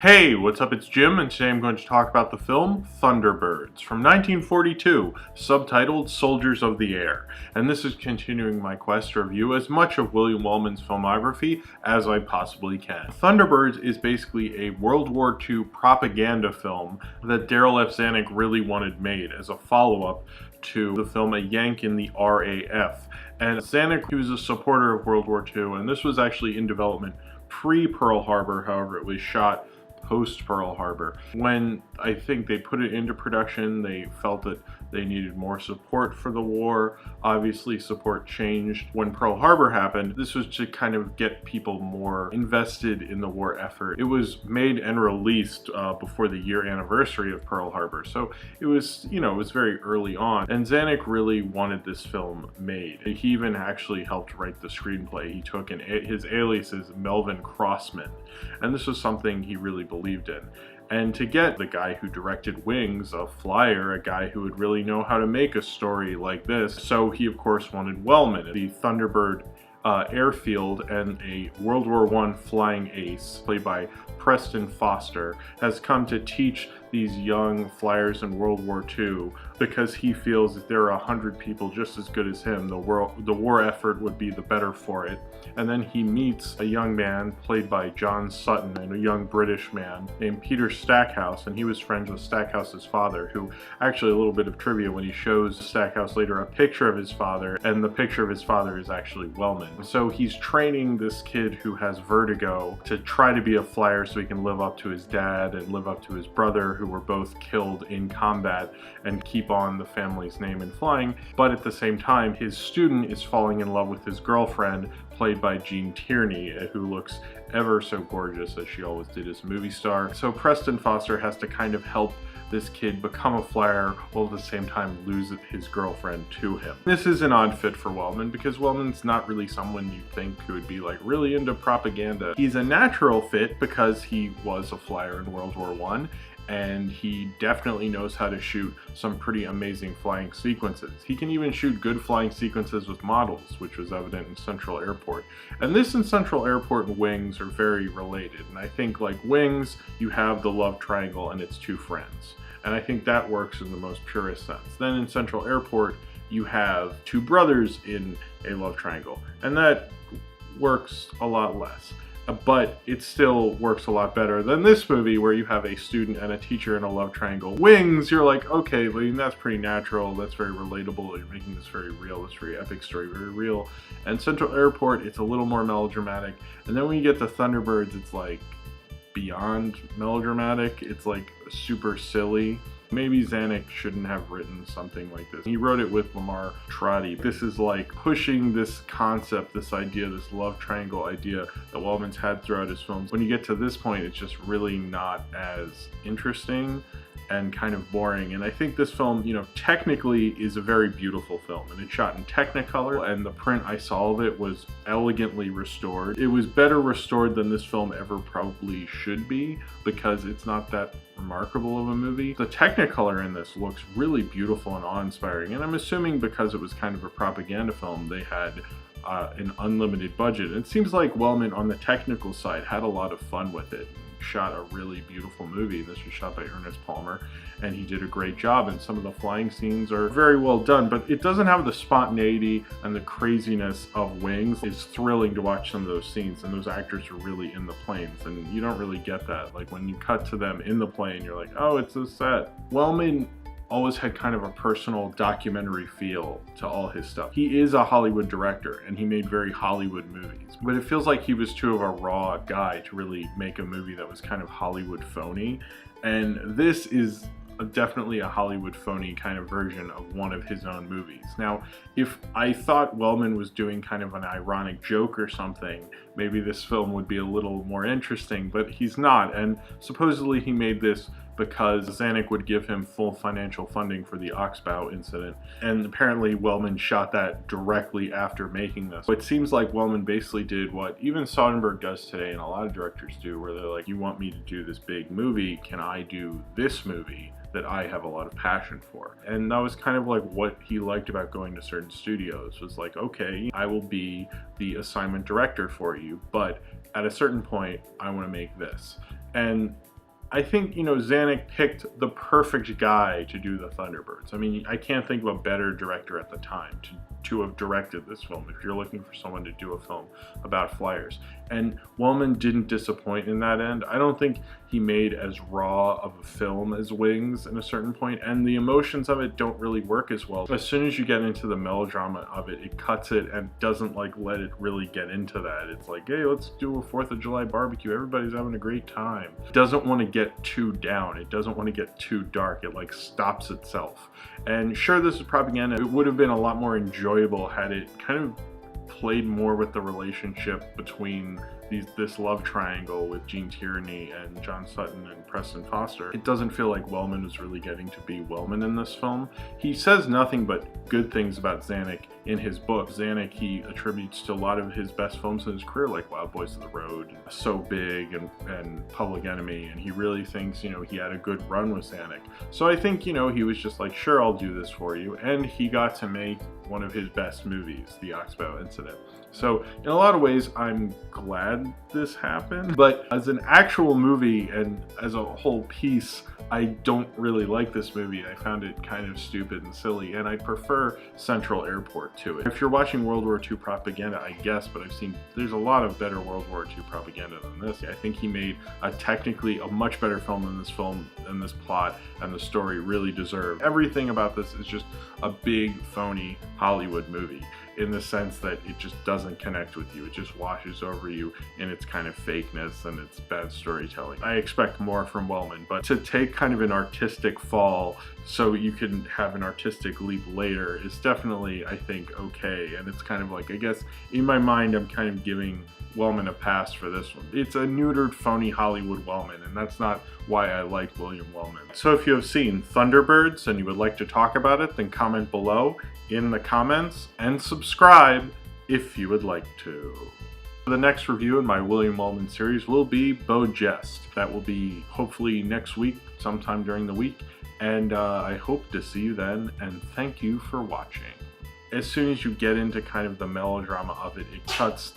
Hey, what's up? It's Jim, and today I'm going to talk about the film Thunderbirds from 1942, subtitled Soldiers of the Air. And this is continuing my quest to review as much of William Wellman's filmography as I possibly can. Thunderbirds is basically a World War II propaganda film that Darryl F. Zanuck really wanted made as a follow-up to the film A Yank in the RAF. And Zanuck, he was a supporter of World War II, and this was actually in development pre-Pearl Harbor. However, it was shot post Pearl Harbor. When I think they put it into production, they felt that they needed more support for the war. Obviously, support changed when Pearl Harbor happened. This was to kind of get people more invested in the war effort. It was made and released before the year anniversary of Pearl Harbor, so it was, it was very early on. And Zanuck really wanted this film made. He even actually helped write the screenplay. He took his alias is Melvin Crossman, and this was something he really believed in. And to get the guy who directed Wings, a flyer, a guy who would really know how to make a story like this, so he of course wanted Wellman. The Thunderbird airfield and a World War I flying ace, played by Preston Foster, has come to teach these young flyers in World War II because he feels that there are 100 people just as good as him. The war effort would be the better for it. And then he meets a young man played by John Sutton, and a young British man named Peter Stackhouse, and he was friends with Stackhouse's father, who, actually, a little bit of trivia, when he shows Stackhouse later a picture of his father, and the picture of his father is actually Wellman. So he's training this kid who has vertigo to try to be a flyer so he can live up to his dad and live up to his brother, who were both killed in combat, and keep on the family's name in flying. But at the same time, his student is falling in love with his girlfriend, played by Gene Tierney, who looks ever so gorgeous, as she always did as a movie star. So Preston Foster has to kind of help this kid become a flyer while at the same time lose his girlfriend to him. This is an odd fit for Wellman because Wellman's not really someone you'd think who would be like really into propaganda. He's a natural fit because he was a flyer in World War I, and he definitely knows how to shoot some pretty amazing flying sequences. He can even shoot good flying sequences with models, which was evident in Central Airport. And this and Central Airport and Wings are very related. And I think, like Wings, you have the love triangle and its two friends. And I think that works in the most purest sense. Then in Central Airport, you have two brothers in a love triangle, and that works a lot less. But it still works a lot better than this movie, where you have a student and a teacher in a love triangle. Wings, you're like, okay, I mean, that's pretty natural, that's very relatable, you're making this very real, this very epic story very real. And Central Airport, it's a little more melodramatic. And then when you get to Thunderbirds, it's like beyond melodramatic, it's like super silly. Maybe Zanuck shouldn't have written something like this. He wrote it with Lamar Trotti. This is like pushing this concept, this idea, this love triangle idea that Wellman's had throughout his films. When you get to this point, it's just really not as interesting and kind of boring. And I think this film, technically is a very beautiful film, and it's shot in Technicolor, and the print I saw of it was elegantly restored. It was better restored than this film ever probably should be, because it's not that remarkable of a movie. The Technicolor in this looks really beautiful and awe-inspiring, and I'm assuming because it was kind of a propaganda film, they had an unlimited budget. It seems like Wellman, on the technical side, had a lot of fun with it. Shot a really beautiful movie. This was shot by Ernest Palmer, and he did a great job, and some of the flying scenes are very well done, but it doesn't have the spontaneity and the craziness of Wings. It's thrilling to watch some of those scenes, and those actors are really in the planes, and you don't really get that. Like when you cut to them in the plane, you're like, oh, it's a set. Wellman always had kind of a personal documentary feel to all his stuff. He is a Hollywood director, and he made very Hollywood movies, but it feels like he was too of a raw guy to really make a movie that was kind of Hollywood phony. And this is definitely a Hollywood phony kind of version of one of his own movies. Now, if I thought Wellman was doing kind of an ironic joke or something, maybe this film would be a little more interesting, but he's not. And supposedly he made this because Zanuck would give him full financial funding for the Oxbow incident, and apparently Wellman shot that directly after making this. So it seems like Wellman basically did what even Soderbergh does today, and a lot of directors do, where they're like, you want me to do this big movie, can I do this movie that I have a lot of passion for? And that was kind of like what he liked about going to certain studios, was like, okay, I will be the assignment director for you, but at a certain point, I want to make this. And I think, Zanuck picked the perfect guy to do the Thunderbirds. I mean, I can't think of a better director at the time to have directed this film if you're looking for someone to do a film about flyers. And Wellman didn't disappoint in that end. I don't think he made as raw of a film as Wings at a certain point, and the emotions of it don't really work as well. As soon as you get into the melodrama of it, it cuts it and doesn't let it really get into that. It's like, hey, let's do a 4th of July barbecue. Everybody's having a great time. It doesn't want to get too down. It doesn't want to get too dark. It stops itself. And sure, this is propaganda. It would have been a lot more enjoyable had it kind of played more with the relationship between this love triangle with Gene Tierney and John Sutton and Preston Foster. It doesn't feel like Wellman was really getting to be Wellman in this film. He says nothing but good things about Zanuck in his book. Zanuck he attributes to a lot of his best films in his career, like Wild Boys of the Road, So Big, and Public Enemy, and he really thinks, he had a good run with Zanuck. So I think, he was just like, sure, I'll do this for you, and he got to make one of his best movies, The Oxbow Incident. So in a lot of ways, I'm glad this happened, but as an actual movie and as a whole piece, I don't really like this movie. I found it kind of stupid and silly, and I prefer Central Airport to it. If you're watching World War II propaganda, I guess, but there's a lot of better World War II propaganda than this. I think he made technically a much better film than this film, and this plot and the story really deserve. Everything about this is just a big, phony Hollywood movie, in the sense that it just doesn't connect with you. It just washes over you in its kind of fakeness and its bad storytelling. I expect more from Wellman, but to take kind of an artistic fall so you can have an artistic leap later is definitely, I think, okay. And it's kind of like, I guess, in my mind, I'm kind of giving Wellman a pass for this one. It's a neutered, phony Hollywood Wellman, and that's not why I like William Wellman. So if you have seen Thunderbirds and you would like to talk about it, then comment below in the comments and subscribe if you would like to. The next review in my William Wellman series will be Beau Geste. That will be hopefully next week, sometime during the week, and I hope to see you then, and thank you for watching. As soon as you get into kind of the melodrama of it, it cuts